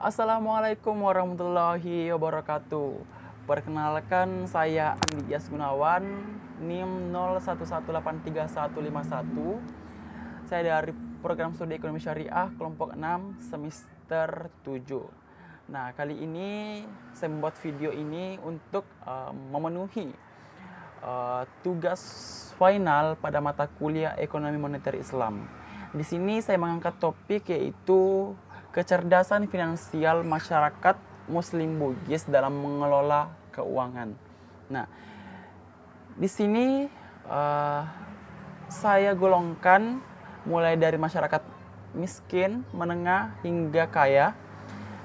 Assalamualaikum warahmatullahi wabarakatuh. Perkenalkan, saya Andi Yas Gunawan, NIM 01183151. Saya dari program studi ekonomi syariah kelompok 6 semester 7. Nah, kali ini saya membuat video ini untuk memenuhi tugas final pada mata kuliah Ekonomi Moneter Islam. Di sini saya mengangkat topik yaitu kecerdasan finansial masyarakat Muslim Bugis dalam mengelola keuangan. Nah, di sini saya golongkan mulai dari masyarakat miskin, menengah, hingga kaya.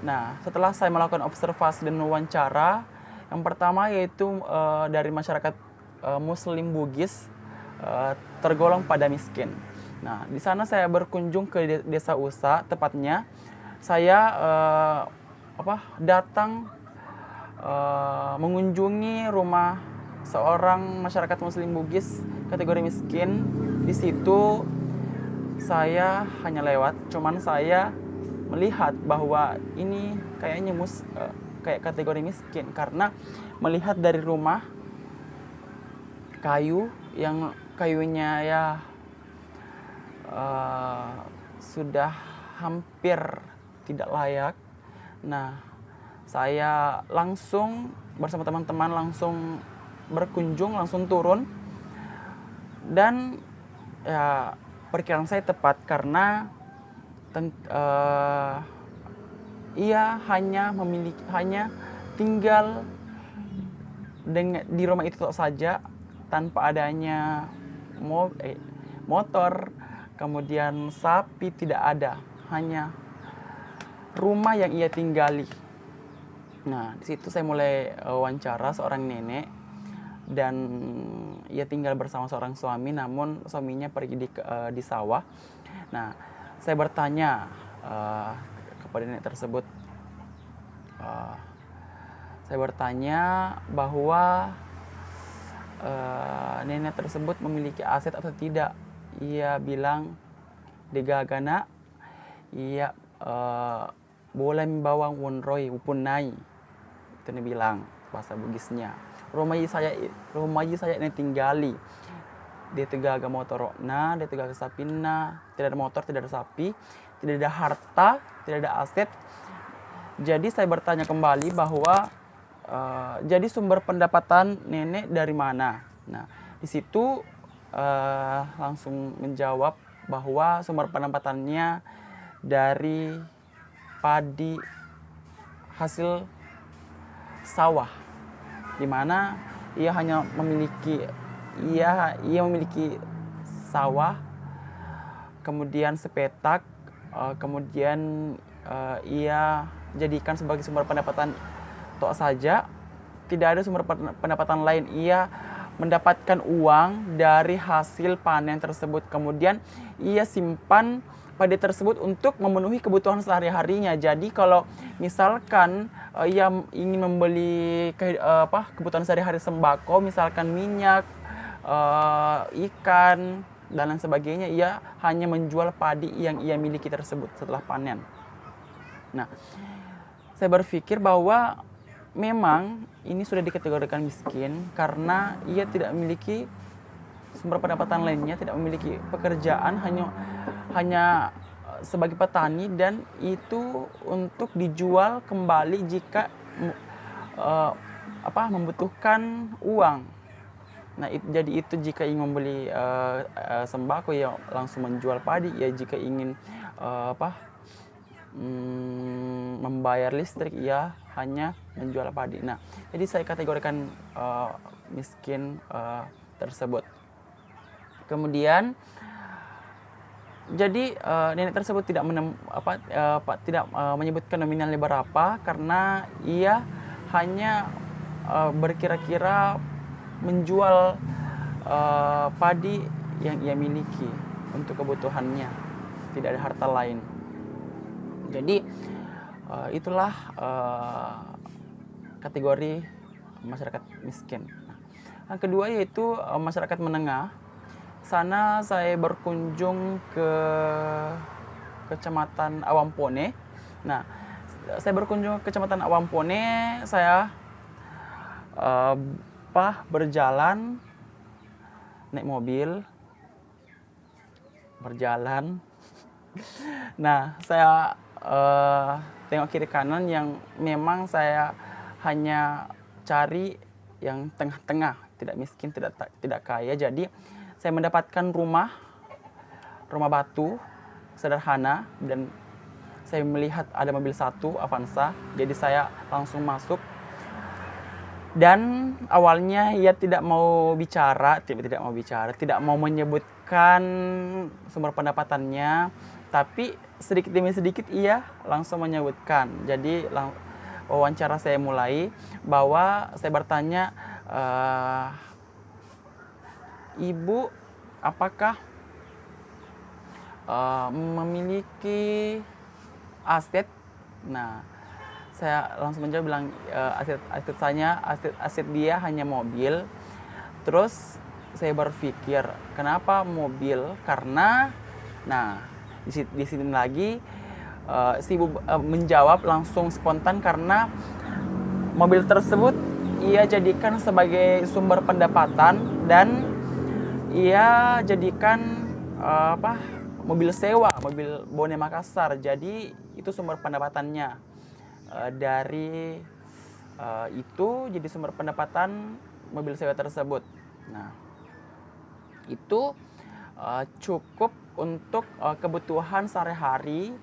Nah, setelah saya melakukan observasi dan wawancara, yang pertama yaitu dari masyarakat Muslim Bugis tergolong pada miskin. Nah, di sana saya berkunjung ke desa Usa, tepatnya saya datang mengunjungi rumah seorang masyarakat Muslim Bugis kategori miskin. Di situ saya hanya lewat, cuman saya melihat bahwa ini kayaknya kayak kategori miskin karena melihat dari rumah kayu yang kayunya ya sudah hampir tidak layak. Nah, saya langsung bersama teman-teman langsung berkunjung, langsung turun, dan ya perkiraan saya tepat karena ia hanya tinggal di rumah itu saja tanpa adanya motor, kemudian sapi tidak ada, hanya rumah yang ia tinggali. Nah, di situ saya mulai wawancara seorang nenek, dan ia tinggal bersama seorang suami, namun suaminya pergi di sawah. Nah, saya bertanya kepada nenek tersebut, saya bertanya bahwa nenek tersebut memiliki aset atau tidak. Ia bilang, "Degagana, ia boleh membawa wonroy upunai." Itu dia bilang bahasa Bugisnya. Rumah saya ini tinggali. Dia tegaga motorokna, dia tegaga sapina, tidak ada motor, tidak ada sapi, tidak ada harta, tidak ada aset. Jadi saya bertanya kembali bahwa jadi sumber pendapatan nenek dari mana? Nah, di situ langsung menjawab bahwa sumber pendapatannya dari padi hasil sawah, di mana ia memiliki sawah, kemudian sepetak, kemudian ia jadikan sebagai sumber pendapatan tok saja, tidak ada sumber pendapatan lain. Ia mendapatkan uang dari hasil panen tersebut, kemudian ia simpan padi tersebut untuk memenuhi kebutuhan sehari-harinya. Jadi kalau misalkan ia ingin membeli kebutuhan sehari-hari sembako, misalkan minyak, ikan, dan lain sebagainya, ia hanya menjual padi yang ia miliki tersebut setelah panen. Nah, saya berpikir bahwa memang ini sudah dikategorikan miskin karena ia tidak memiliki sumber pendapatan lainnya, tidak memiliki pekerjaan, hanya sebagai petani, dan itu untuk dijual kembali jika membutuhkan uang. Nah, jadi itu jika ingin membeli sembako, ya langsung menjual padi. Ya jika ingin membayar listrik, ya hanya menjual padi. Nah, jadi saya kategorikan miskin tersebut. Kemudian jadi nenek tersebut tidak menyebutkan nominalnya berapa karena ia hanya berkira-kira menjual padi yang ia miliki untuk kebutuhannya, tidak ada harta lain. Jadi itulah kategori masyarakat miskin. Yang kedua yaitu masyarakat menengah. Sana saya berkunjung ke Kecamatan Awampone. Nah, Saya berkunjung ke Kecamatan Awampone, saya berjalan naik mobil, berjalan. Nah, saya tengok kiri kanan yang memang saya hanya cari yang tengah-tengah, tidak miskin, tidak kaya. Jadi saya mendapatkan rumah batu sederhana dan saya melihat ada mobil satu Avanza. Jadi saya langsung masuk. Dan awalnya ia tidak mau bicara, tidak mau menyebutkan sumber pendapatannya, tapi sedikit demi sedikit ia langsung menyebutkan. Jadi wawancara saya mulai bahwa saya bertanya, Ibu, apakah memiliki aset? Nah, saya langsung menjawab bilang aset dia hanya mobil. Terus saya berpikir kenapa mobil? Karena di sini lagi si ibu menjawab langsung spontan karena mobil tersebut ia jadikan sebagai sumber pendapatan dan ia jadikan mobil sewa, mobil Bone Makassar. Jadi itu sumber pendapatannya. Dari itu jadi sumber pendapatan mobil sewa tersebut. Nah, itu cukup untuk kebutuhan sehari-hari,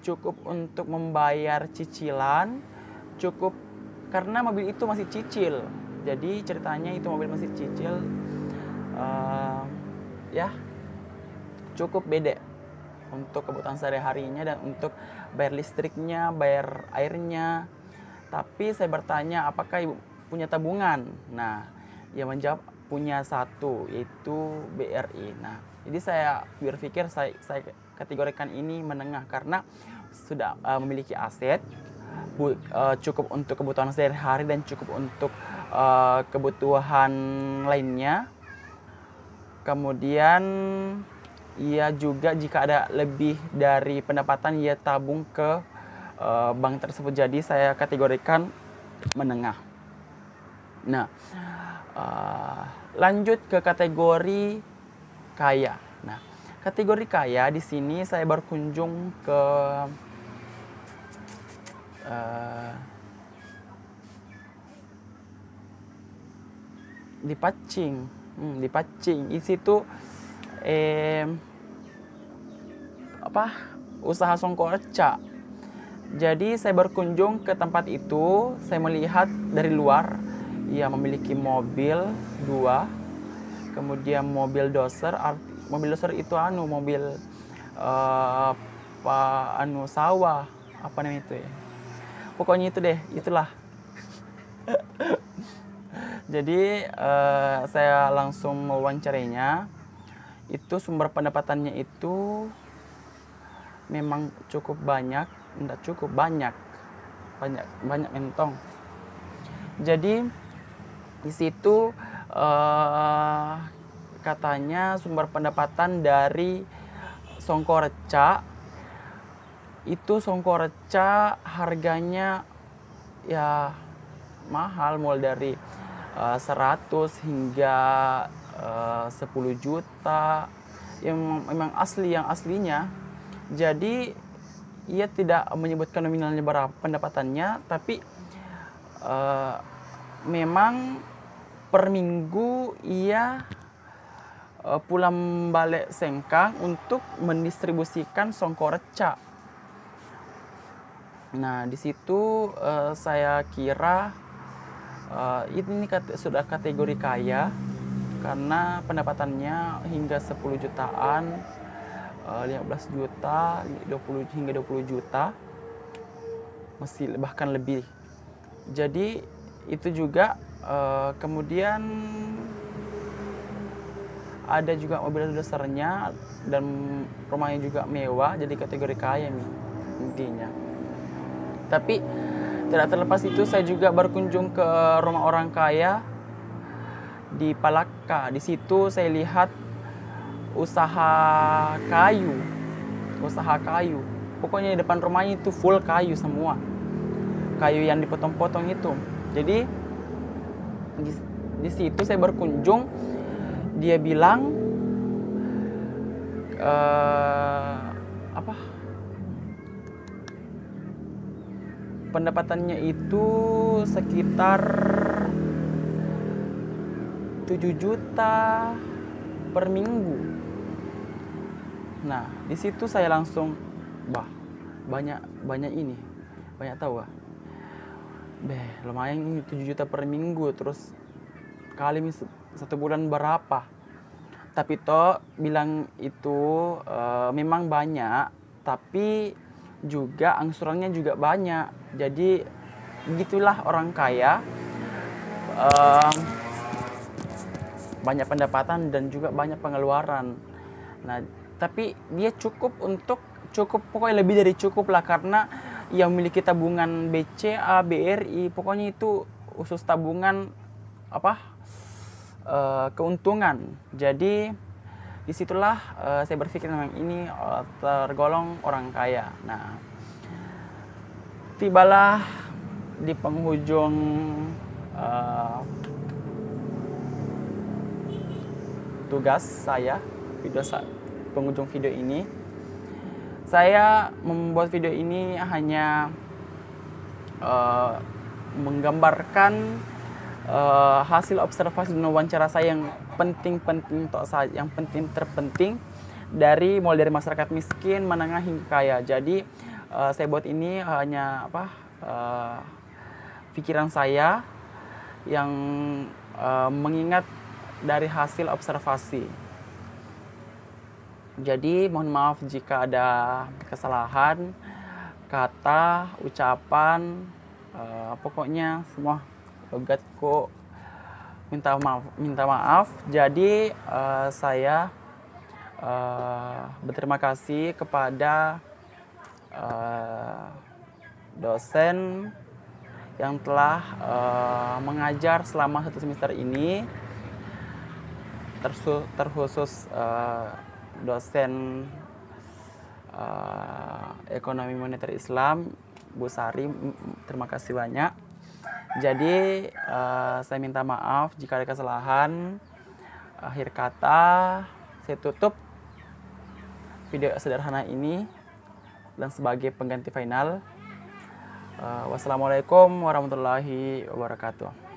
cukup untuk membayar cicilan, cukup karena mobil itu masih cicil. Jadi ceritanya itu mobil masih cicil, cukup beda untuk kebutuhan sehari-harinya dan untuk bayar listriknya, bayar airnya. Tapi saya bertanya, apakah ibu punya tabungan? Nah, ia menjawab punya satu, yaitu BRI. Nah, jadi saya berpikir saya kategorikan ini menengah karena sudah memiliki aset, cukup untuk kebutuhan sehari-hari dan cukup untuk kebutuhan lainnya. Kemudian ia juga jika ada lebih dari pendapatan ia tabung ke bank tersebut. Jadi saya kategorikan menengah. Nah, lanjut ke kategori kaya. Nah, kategori kaya di sini saya berkunjung ke di Pacing. Di Pacing. Di situ usaha songkoreca. Jadi saya berkunjung ke tempat itu, saya melihat dari luar ia memiliki mobil 2, kemudian mobil doser. Mobil doser itu mobil sawah, apa namanya itu ya. Pokoknya itu deh, itulah. Jadi saya langsung mewawancarainya. Itu sumber pendapatannya itu memang cukup banyak, enggak cukup banyak mentong. Jadi di situ katanya sumber pendapatan dari songkoreca itu harganya ya mahal, mulai dari 100 hingga 10 juta yang memang yang aslinya. Jadi ia tidak menyebutkan nominalnya berapa pendapatannya, tapi memang per minggu ia pulang balik Sengkang untuk mendistribusikan songkoreca. Nah, di situ saya kira ini sudah kategori kaya karena pendapatannya hingga 10 jutaan, 15 juta, 20 hingga 20 juta, masih bahkan lebih. Jadi itu juga kemudian ada juga mobil dasarnya dan rumahnya juga mewah, jadi kategori kaya nih intinya. Tapi tidak terlepas itu saya juga berkunjung ke rumah orang kaya di Palaka. Di situ saya lihat usaha kayu. Pokoknya di depan rumahnya itu full kayu semua. kayu yang dipotong-potong itu. Jadi di situ saya berkunjung, dia bilang pendapatannya itu sekitar 7 juta per minggu. Nah, di situ saya langsung, banyak ini, banyak tahu lumayan ini 7 juta per minggu, terus kali satu bulan berapa. Tapi toh bilang itu memang banyak, tapi juga angsurannya juga banyak. Jadi begitulah orang kaya, banyak pendapatan dan juga banyak pengeluaran. Nah, tapi dia cukup pokoknya lebih dari cukup lah, karena yang memiliki tabungan BCA, BRI, pokoknya itu khusus tabungan keuntungan. Jadi disitulah saya berpikir memang ini tergolong orang kaya. Nah, tibalah di penghujung tugas saya, penghujung video ini. Saya membuat video ini hanya menggambarkan hasil observasi dan wawancara saya yang terpenting mulai dari masyarakat miskin, menengah hingga kaya. Jadi saya buat ini hanya pikiran saya yang mengingat dari hasil observasi. Jadi mohon maaf jika ada kesalahan kata, ucapan, pokoknya semua logatku minta maaf. Jadi saya berterima kasih kepada dosen yang telah mengajar selama 1 semester ini, terkhusus dosen ekonomi moneter Islam, Bu Sari. Terima kasih banyak. Jadi saya minta maaf jika ada kesalahan. Akhir kata saya tutup video sederhana ini dan sebagai pengganti final. Wassalamualaikum warahmatullahi wabarakatuh.